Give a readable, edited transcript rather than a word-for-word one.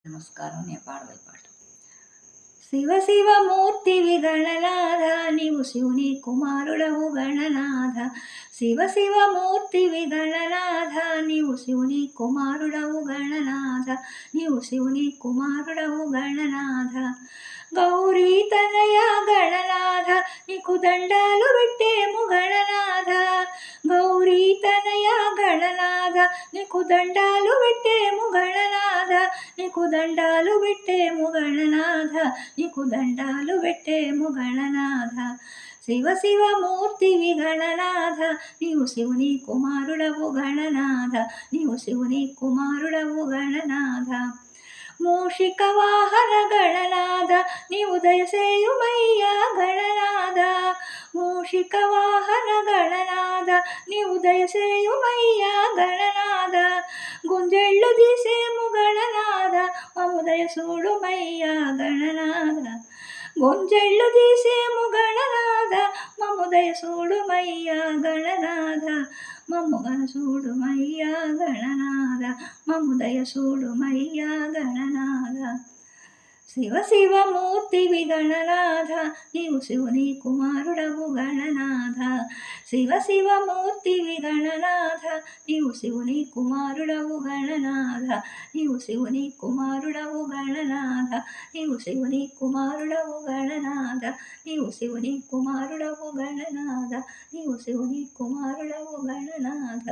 నమస్కారం. నేను పాడబోయే పాట. శివ శివమూర్తివి గణనాథ, నీవు శివుని కుమారుడవు గణనాథ. శివ శివమూర్తివి గణనాథ, నీవు శివుని కుమారుడవు గణనాథ. నీవు శివుని కుమారుడవు గణనాథ. గౌరీ తనయ గణనాథ, నీకు దండాలు పెట్టేము గణనాథ. గౌరీ తనయ గణనాథ, నీకు దండాలు పెట్టేము గణనాథ. నీకు దండాలు పెట్టేము గణనాథ. నీకు దండాలు పెట్టేము గణనాథ. శివ శివమూర్తివి గణనాథ, నీవు శివుని కుమారుడవు గణనాథ. నీవు శివుని కుమారుడవు గణనాథ. మూషిక వాహన గణనాథ, నీవు దయసేయుమయ్యా గణనాథ. మూషిక వాహన గణనాథ, నీవు దయసేయుమయ్యా గణనాథ. గుంజెళ్ళు తీసేము గణనాథ, మము దయసూడుమయ్యా గణనాథ. గుంజెళ్ళు తీసేము గణనాథ, మము దయసూడుమయ్యా గణనాథ. మమ్ము గనసూడుమయ్యా గణనాథ. మమ్ము దయసూడుమయ్యా గణనాథ. శివ శివమూర్తివి గణనాథ, నీవు శివుని కుమారుడవు గణనాథ. శివ శివమూర్తివి గణనాథ, నీవు శివుని కుమారుడవు గణనాథ. నీవు శివుని కుమారుడవు గణనాథ. నీవు శివుని కుమారుడవు గణనాథ. నీవు శివుని కుమారుడవు గణనాథ. నీవు శివుని కుమారుడవు గణనాథ.